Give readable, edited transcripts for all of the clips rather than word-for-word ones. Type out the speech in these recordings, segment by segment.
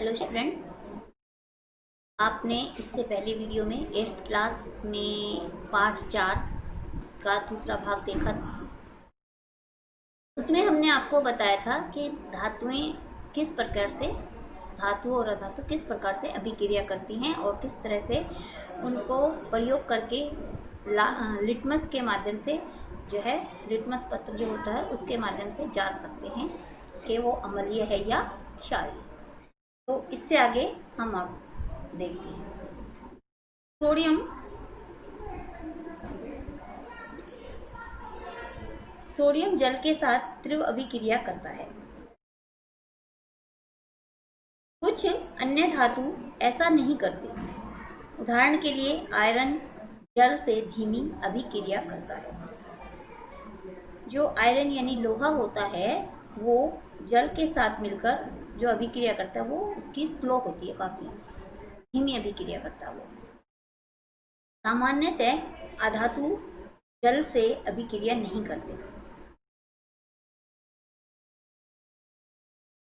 Hello students, आपने इससे पहले वीडियो में 8th क्लास में पार्ट 4 का दूसरा भाग देखा था। उसमें हमने आपको बताया था कि धातुएं किस प्रकार से, धातु और अधातु किस प्रकार से अभिक्रिया करती हैं और किस तरह से उनको प्रयोग करके लिटमस के माध्यम से जो है, लिटमस पत्र जो होता है उसके माध्यम से जांच सकते हैं कि वो अम्लीय है या क्षारीय। तो इससे आगे हम आप देखते हैं। सोडियम सोडियम जल के साथ तीव्र अभिक्रिया करता है। कुछ अन्य धातु ऐसा नहीं करते। उदाहरण के लिए आयरन जल से धीमी अभिक्रिया करता है। जो आयरन यानी लोहा होता है वो जल के साथ मिलकर जो अभिक्रिया करता है वो उसकी स्लो होती है, काफ़ी धीमी अभिक्रिया करता है वो। सामान्यतः अधातु जल से अभिक्रिया नहीं करते।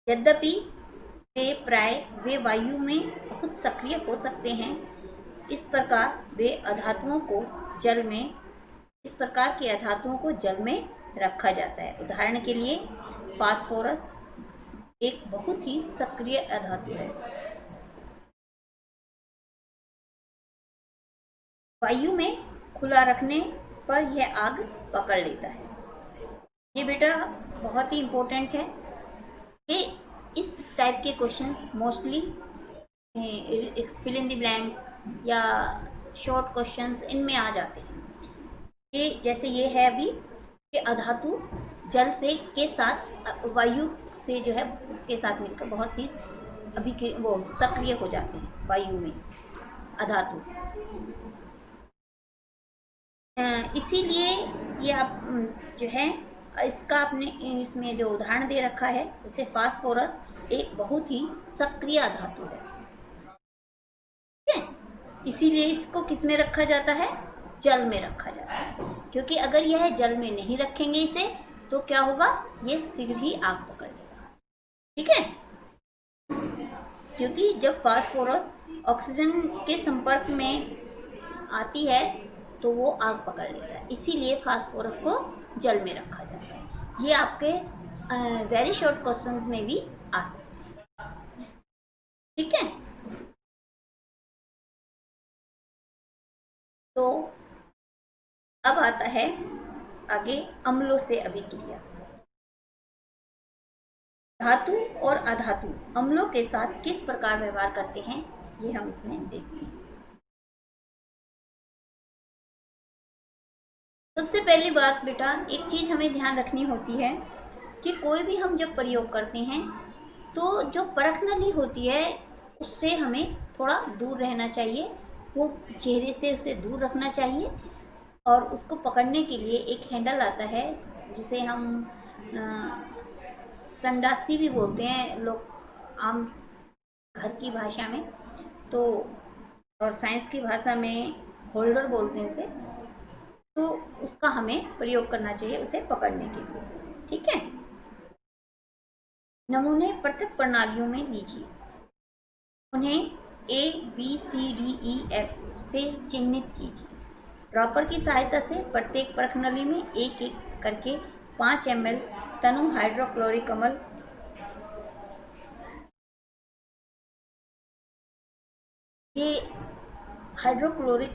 यद्यपि वे वायु में बहुत सक्रिय हो सकते हैं। इस प्रकार के अधातुओं को जल में रखा जाता है। उदाहरण के लिए फास्फोरस एक बहुत ही सक्रिय अधातु है। वायु में खुला रखने पर यह आग पकड़ लेता है। ये बेटा बहुत ही इम्पोर्टेंट है कि इस टाइप के questions mostly fill in the blanks या शॉर्ट क्वेश्चंस इनमें आ जाते हैं। ये जैसे ये है अभी कि अधातु जल से के साथ वायु से जो है के साथ मिलकर बहुत ही अभी वो सक्रिय हो जाते हैं वायु में अधातु। इसीलिए ये आप जो है इसका आपने इसमें जो उदाहरण दे रखा है, जैसे फास्फोरस एक बहुत ही सक्रिय धातु है, ठीक है। इसीलिए इसको किस में रखा जाता है? जल में रखा जाता है, क्योंकि अगर यह जल में नहीं रखेंगे इसे तो क्या होगा, ये शीघ्र ही आग पकड़ लेगा, ठीक है। क्योंकि जब फास्फोरस ऑक्सीजन के संपर्क में आती है तो वो आग पकड़ लेता है। इसीलिए फास्फोरस को जल में रखा जाता है। ये आपके वेरी शॉर्ट क्वेश्चंस में भी आ सकते हैं, ठीक है। तो अब आता है आगे अम्लों से अभिक्रिया। धातु और अधातु अम्लों के साथ किस प्रकार व्यवहार करते हैं, ये हम इसमें देखते हैं। सबसे पहली बात बेटा, एक चीज़ हमें ध्यान रखनी होती है कि कोई भी हम जब प्रयोग करते हैं तो जो परख नली होती है उससे हमें थोड़ा दूर रहना चाहिए, वो चेहरे से उसे दूर रखना चाहिए। और उसको पकड़ने के लिए एक हैंडल आता है जिसे हम संडासी भी बोलते हैं लोग आम घर की भाषा में, तो और साइंस की भाषा में होल्डर बोलते हैं उसे। तो उसका हमें प्रयोग करना चाहिए उसे पकड़ने के लिए, ठीक है। नमूने पृथक प्रणालियों में लीजिए, उन्हें ABCDEF से चिन्हित कीजिए। ड्रॉपर की सहायता से प्रत्येक परख नली में एक एक करके 5 ml तनु हाइड्रोक्लोरिक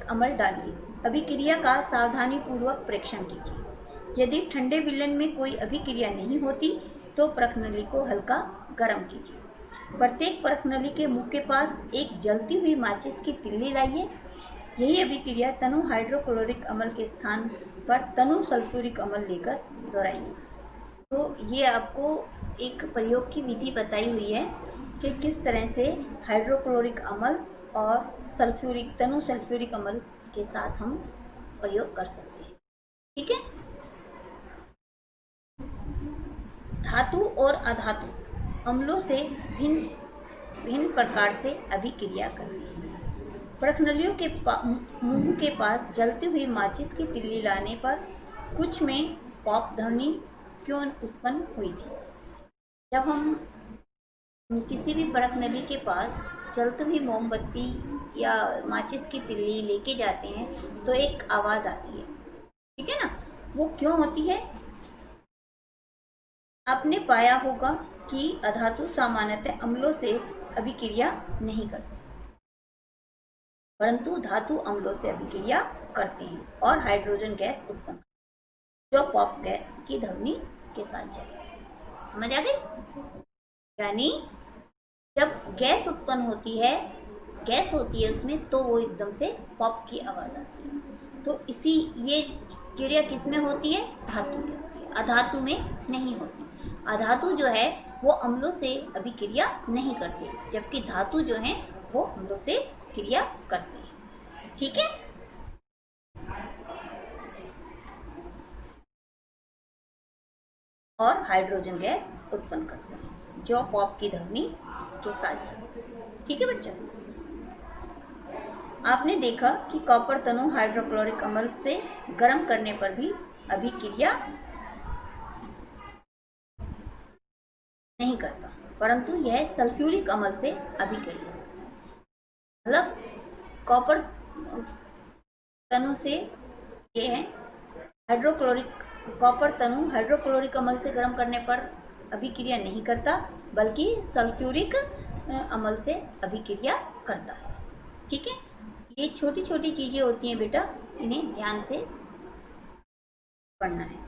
अम्ल डालिए। अभिक्रिया का सावधानीपूर्वक परीक्षण कीजिए। यदि ठंडे विलयन में कोई अभिक्रिया नहीं होती तो परख नली को हल्का गर्म कीजिए। प्रत्येक परख नली के मुख के पास एक जलती हुई माचिस की तिल्ली लाइए। यही अभिक्रिया तनु हाइड्रोक्लोरिक अम्ल के स्थान पर तनु सल्फ्यूरिक अम्ल लेकर दोहराइए। तो ये आपको एक प्रयोग की विधि बताई हुई है कि किस तरह से हाइड्रोक्लोरिक अम्ल और तनु सल्फ्यूरिक अम्ल के साथ हम प्रयोग कर सकते हैं, ठीक है। धातु और अधातु अम्लों से भिन्न प्रकार से अभिक्रिया करती है। परख नलियों के मुंह के पास जलती हुई माचिस की तिल्ली लाने पर कुछ में पॉप ध्वनि क्यों उत्पन्न हुई थी? जब हम किसी भी परख नली के पास जलती हुई मोमबत्ती या माचिस की तिल्ली लेके जाते हैं तो एक आवाज़ आती है, ठीक है ना। वो क्यों होती है? आपने पाया होगा कि अधातु सामान्यतः अम्लों से अभिक्रिया नहीं करते, परंतु धातु अम्लों से अभिक्रिया करते हैं और हाइड्रोजन गैस उत्पन्न, जो पॉप गैस की ध्वनि के साथ जले। समझ आ गई? यानी जब गैस उत्पन्न होती है, गैस होती है उसमें, तो वो एकदम से पॉप की आवाज़ आती है। तो इसी ये क्रिया किस में होती है? धातु में होती है, अधातु में नहीं होती। अधातु जो है वो अम्लों से अभिक्रिया नहीं करते, जबकि धातु जो है वो अम्लों से क्रिया करते हैं, ठीक है। और हाइड्रोजन गैस उत्पन्न करते हैं, जो पॉप की ध्वनि के साथ चलते हैं, ठीक है बच्चों। आपने देखा कि कॉपर तनु हाइड्रोक्लोरिक अम्ल से गर्म करने पर भी अभिक्रिया नहीं करता, परंतु यह सल्फ्यूरिक अम्ल से अभिक्रिया करता है। मतलब कॉपर तनु से ये है कॉपर तनु हाइड्रोक्लोरिक अम्ल से गर्म करने पर अभिक्रिया नहीं करता, बल्कि सल्फ्यूरिक अम्ल से अभिक्रिया करता है, ठीक है। ये छोटी छोटी चीज़ें होती हैं बेटा, इन्हें ध्यान से पढ़ना है।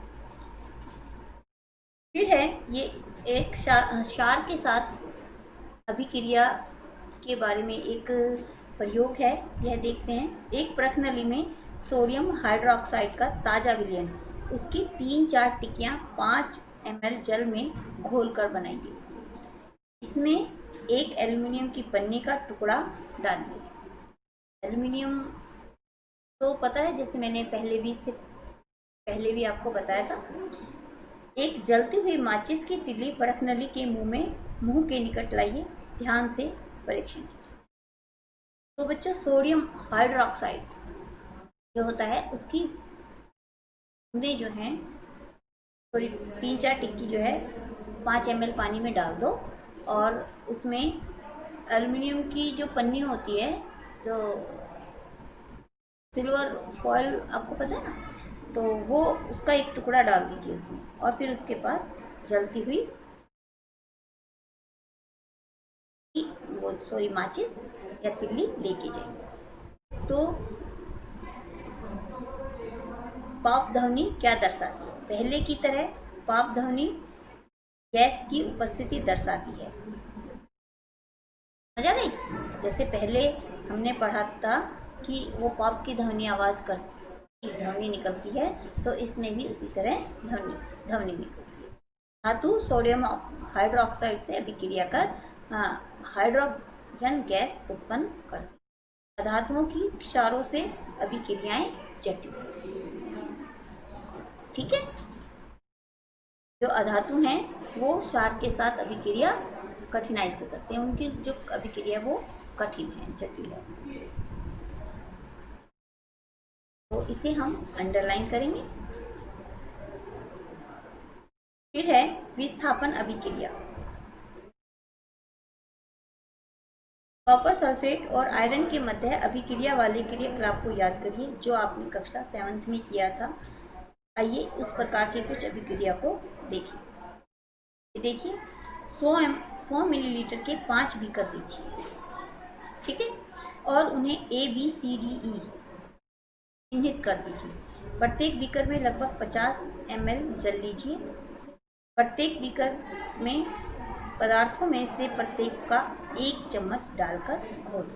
फिर है ये एक क्षार के साथ अभिक्रिया के बारे में एक प्रयोग है, यह देखते हैं। एक परख नली में सोडियम हाइड्रोक्साइड का ताज़ा विलयन उसकी 3-4 टिक्कियाँ 5 ml जल में घोलकर बनाइए। इसमें एक एल्युमिनियम की पन्नी का टुकड़ा डालिए। एल्युमिनियम तो पता है, जैसे मैंने पहले भी आपको बताया था। एक जलती हुई माचिस की तिल्ली परख नली के मुंह के निकट लाइए, ध्यान से परीक्षण कीजिए। तो बच्चों, सोडियम हाइड्रोक्साइड जो होता है उसकी बूंदें जो हैं, थोड़ी 3-4 टिक्की जो है 5 ml पानी में डाल दो, और उसमें एल्युमिनियम की जो पन्नी होती है, जो सिल्वर फॉयल आपको पता है ना, तो वो उसका एक टुकड़ा डाल दीजिए उसमें, और फिर उसके पास जलती हुई माचिस या तिल्ली लेके जाइए। तो पाप ध्वनि क्या दर्शाती है? पहले की तरह पाप ध्वनि गैस की उपस्थिति दर्शाती है। समझ आ गई? जैसे पहले हमने पढ़ा था कि वो पाप की ध्वनि आवाज़ ध्वनि निकलती है, तो इसमें भी उसी तरह ध्वनि निकलती है। धातु सोडियम हाइड्रोक्साइड से अभिक्रिया कर हाइड्रोजन गैस उत्पन्न करती है। अधातुओं की क्षारों से अभिक्रियाएं जटिल, ठीक है। जो अधातु हैं वो क्षार के साथ अभिक्रिया कठिनाई से करते हैं, उनकी जो अभिक्रिया वो कठिन है, जटिल है। तो इसे हम अंडरलाइन करेंगे। फिर है विस्थापन अभिक्रिया। कॉपर सल्फेट और आयरन के मध्य अभिक्रिया वाले क्रियाकलाप को याद करिए, जो आपने कक्षा 7th में किया था। आइए उस प्रकार के कुछ अभिक्रिया को देखिए। 100 मिलीलीटर के 5 बीकर लीजिए, ठीक है, और उन्हें ABCDE चिन्हित कर दीजिए। प्रत्येक बीकर में लगभग 50 ml जल लीजिए। प्रत्येक बीकर में पदार्थों में से प्रत्येक का 1 चम्मच डालकर घोल,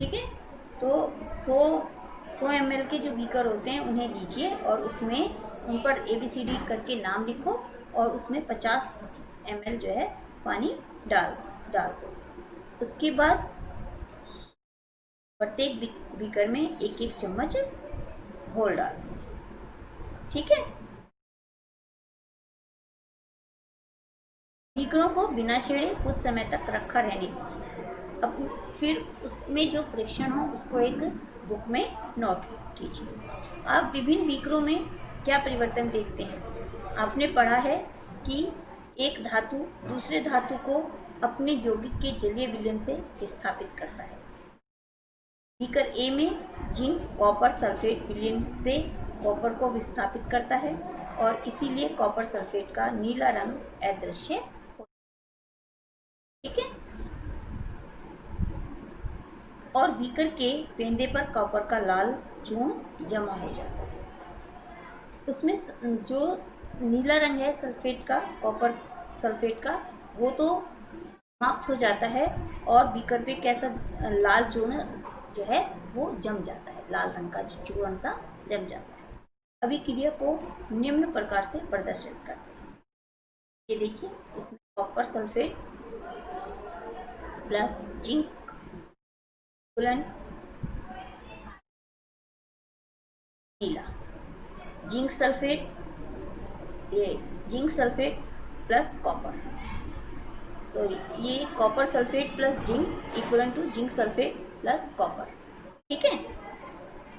ठीक है। तो 100 ml के जो बीकर होते हैं उन्हें लीजिए, और उसमें उन पर ABCD करके नाम लिखो, और उसमें 50 ml जो है पानी डाल दो। उसके बाद प्रत्येक बीकर में 1-1 चम्मच घोल डाल दीजिए, ठीक है। बीकरों को बिना छेड़े कुछ समय तक रखा रहने दीजिए। अब फिर उसमें जो परीक्षण हो उसको एक बुक में नोट कीजिए। आप विभिन्न बीकरों में क्या परिवर्तन देखते हैं? आपने पढ़ा है कि एक धातु दूसरे धातु को अपने यौगिक के जलीय विलयन से विस्थापित करता है। बीकर ए में जिंक कॉपर सल्फेट विलयन से कॉपर को विस्थापित करता है और इसीलिए कॉपर सल्फेट का नीला रंग अदृश्य होता है। ठीक है। और बीकर के पेंदे पर कॉपर का लाल चूर्ण जमा हो जाता है। उसमें जो नीला रंग है सल्फेट का, कॉपर सल्फेट का, वो तो समाप्त हो जाता है और बीकर पे कैसा लाल चूर्ण जो है वो जम जाता है, लाल रंग का चूर्ण सा जम जाता है। अभिक्रिया को निम्न प्रकार से प्रदर्शित करते हैं। ये देखिए, इसमें कॉपर सल्फेट प्लस जिंक नीला, जिंक सल्फेट, ये zinc sulphate plus copper, sorry ये copper sulphate plus zinc equal to zinc sulphate plus copper. ठीक है।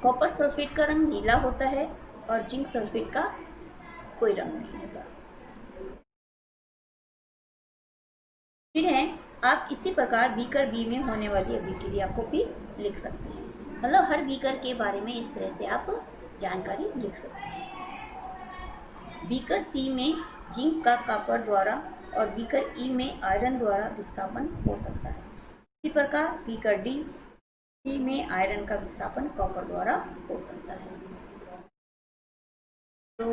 कॉपर सल्फेट का रंग नीला होता है और जिंक सल्फेट का कोई रंग नहीं होता। फिर है, आप इसी प्रकार बीकर बी में होने वाली अभिक्रिया को भी लिख सकते हैं। मतलब हर बीकर के बारे में इस तरह से आप जानकारी लिख सकते हैं। बीकर सी में जिंक का कॉपर द्वारा और बीकर ई में आयरन द्वारा विस्थापन हो सकता है। इसी प्रकार बीकर डी में आयरन का विस्थापन कॉपर द्वारा हो सकता है। तो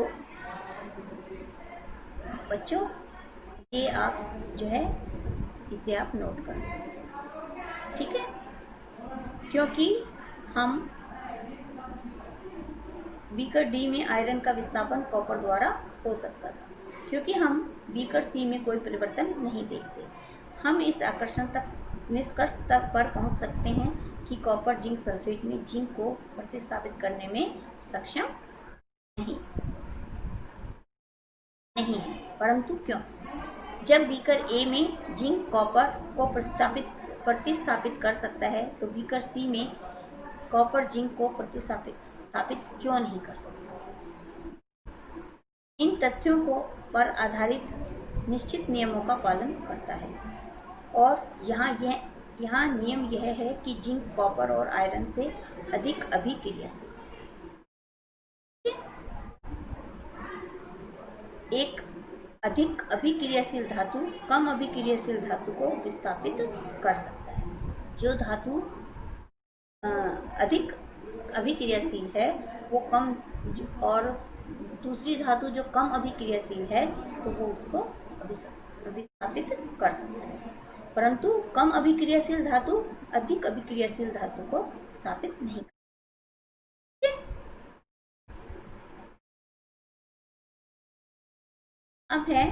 बच्चों, ये आप जो है इसे आप नोट कर लो। ठीक है। क्योंकि हम बीकर डी में आयरन का विस्थापन कॉपर द्वारा हो सकता था, क्योंकि हम बीकर सी में कोई परिवर्तन नहीं देखते। हम इस आकर्षण तक निष्कर्ष तक पर पहुंच सकते हैं कि कॉपर जिंक सल्फेट में जिंक को प्रतिस्थापित करने में सक्षम नहीं है। परंतु क्यों? जब बीकर ए में जिंक कॉपर को प्रतिस्थापित कर सकता है, तो बीकर सी में कॉपर जिंक को प्रतिस्थापित क्यों नहीं कर सकता? इन तथ्यों को पर आधारित निश्चित नियमों का पालन करता है और यहाँ नियम यह है कि जिंक कॉपर और आयरन से अधिक अभिक्रियाशील है। एक अधिक अभिक्रियाशील धातु कम अभिक्रियाशील धातु को विस्थापित कर सकता है। जो धातु अधिक अभिक्रियाशील है वो कम, और दूसरी धातु जो कम अभिक्रियाशील है तो वो उसको विस्थापित कर सकता है। परंतु कम अभिक्रियाशील धातु अधिक अभिक्रियाशील धातु को स्थापित नहीं कर। अब है,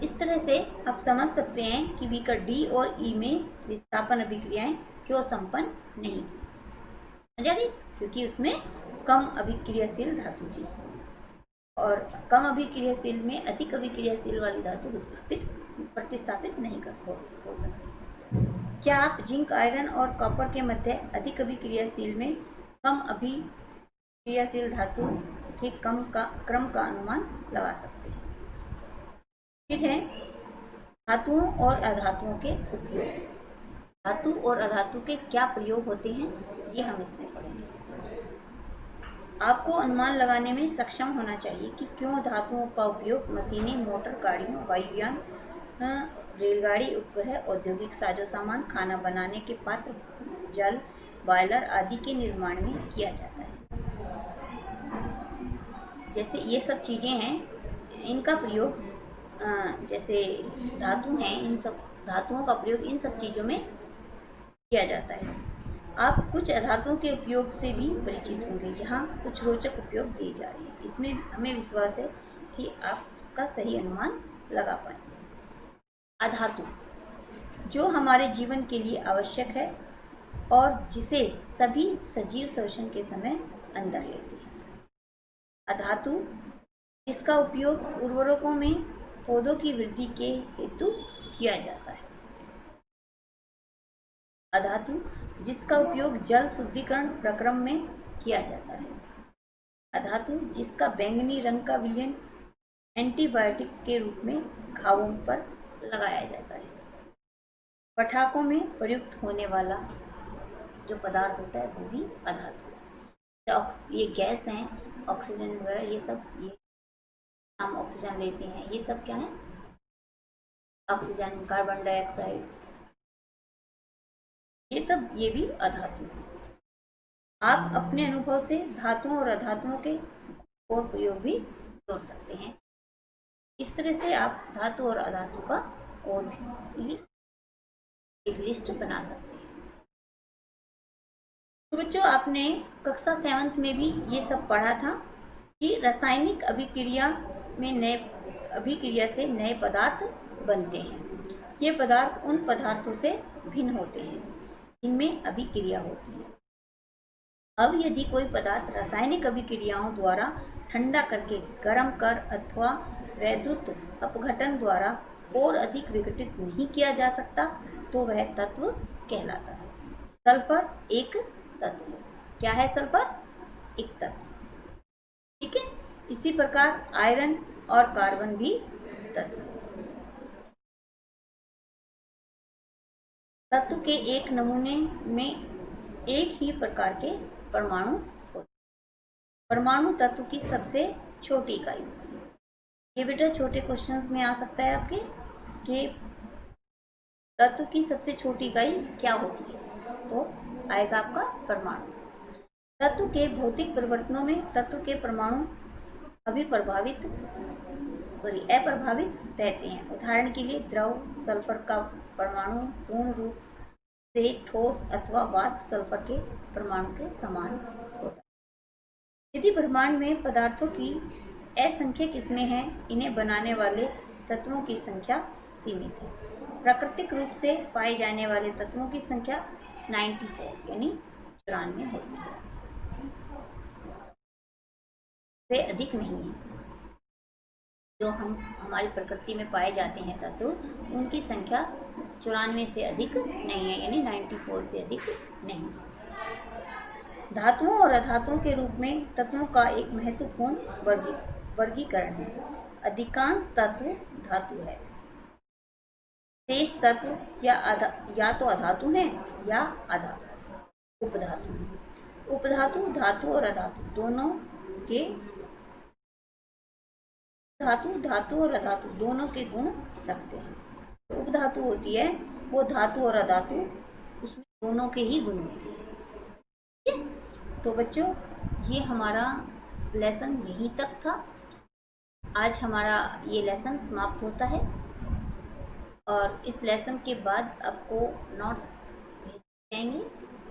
इस तरह से आप समझ सकते हैं कि बीकर डी और ई में विस्थापन अभिक्रियाएं क्यों संपन्न नहीं। समझा गई? क्योंकि उसमें कम अभिक्रियाशील धातु थी और कम अभिक्रियाशील में अधिक अभिक्रियाशील वाली धातु प्रतिस्थापित नहीं हो सकती। क्या आप जिंक आयरन और कॉपर के मध्य अधिक अभिक्रियाशील में कम अभिक्रियाशील धातु के क्रम का अनुमान लगा सकते हैं? फिर है धातुओं और अधातुओं के उपयोग। धातु और अधातु के क्या प्रयोग होते हैं, ये हम इसमें पढ़ेंगे। आपको अनुमान लगाने में सक्षम होना चाहिए कि क्यों धातुओं का उपयोग मशीनें, मोटर गाड़ियों, वायुयान, रेलगाड़ी, उपग्रह, औद्योगिक साजो सामान, खाना बनाने के पात्र, जल, बॉयलर आदि के निर्माण में किया जाता है। जैसे ये सब चीज़ें हैं, इनका प्रयोग जैसे धातु हैं, इन सब धातुओं का प्रयोग इन सब चीज़ों में किया जाता है। आप कुछ अधातुओं के उपयोग से भी परिचित होंगे। यहाँ कुछ रोचक उपयोग दिए जा रहे हैं, इसमें हमें विश्वास है कि आप इसका सही अनुमान लगा पाएंगे। अधातु जो हमारे जीवन के लिए आवश्यक है और जिसे सभी सजीव श्वसन के समय अंदर लेते हैं। अधातु जिसका उपयोग उर्वरकों में पौधों की वृद्धि के हेतु किया जाता है। अधातु जिसका उपयोग जल शुद्धिकरण प्रक्रम में किया जाता है। अधातु जिसका बैंगनी रंग का विलयन एंटीबायोटिक के रूप में घावों पर लगाया जाता है। पटाखों में प्रयुक्त होने वाला जो पदार्थ होता है वो भी अधातु है। ये गैस हैं, ऑक्सीजन वगैरह, ये सब, ये हम ऑक्सीजन लेते हैं, ये सब क्या है? ऑक्सीजन, कार्बन डाइऑक्साइड, ये सब, ये भी अधातु है। आप अपने अनुभव से धातुओं और अधातुओं के और प्रयोग भी जोड़ सकते हैं। इस तरह से आप धातु और अधातु का और भी एक लिस्ट बना सकते हैं। तो बच्चों, आपने कक्षा 7th में भी ये सब पढ़ा था कि रासायनिक अभिक्रिया से नए पदार्थ बनते हैं। ये पदार्थ उन पदार्थों से भिन्न होते हैं जिनमें अभिक्रिया होती है। अब यदि कोई पदार्थ रासायनिक अभिक्रियाओं द्वारा ठंडा करके गर्म कर अथवा वैद्युत अपघटन द्वारा और अधिक विघटित नहीं किया जा सकता तो वह तत्व कहलाता है। सल्फर एक तत्व है। क्या है सल्फर? एक तत्व। ठीक है। इसी प्रकार आयरन और कार्बन भी तत्व है। तत्व के एक नमूने में एक ही प्रकार के परमाणु होते हैं। परमाणु तत्व की सबसे छोटी इकाई होती है। ये बेटा छोटे क्वेश्चंस में आ सकता है आपके कि तत्व की सबसे छोटी इकाई क्या होती है, तो आएगा आपका परमाणु। तत्व के भौतिक परिवर्तनों में तत्व के परमाणु अप्रभावित रहते हैं। उदाहरण के लिए द्रव सल्फर का परमाणु पूर्ण रूप से ठोस अथवा वाष्प सल्फर के परमाणु के समान होता है। यदि ब्रह्मांड में पदार्थों की असंख्य किस्में हैं, इन्हें बनाने वाले तत्वों की संख्या सीमित है। प्राकृतिक रूप से पाए जाने वाले तत्वों की संख्या 94 यानी 94 होती है, से अधिक नहीं है। जो हमारी प्रकृति में पाए जाते हैं तत्व, उनकी संख्या 94 से अधिक नहीं है, यानी 94 से अधिक नहीं है। धातुओं और अधातुओं के रूप में तत्वों का एक महत्वपूर्ण वर्गीकरण है। अधिकांश तत्व धातु है। शेष तत्व या तो अधातु हैं या उपधातु हैं। उपधातु धातु और अधातु दोनों के धातु और अधातु दोनों के गुण रखते हैं। उपधातु होती है वो धातु और अधातु, उसमें दोनों के ही गुण होते हैं। ठीक है। तो बच्चों, ये हमारा लेसन यहीं तक था। आज हमारा ये लेसन समाप्त होता है और इस लेसन के बाद आपको नोट्स भेज जाएंगे।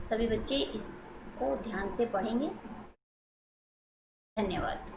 सभी बच्चे इसको ध्यान से पढ़ेंगे। धन्यवाद।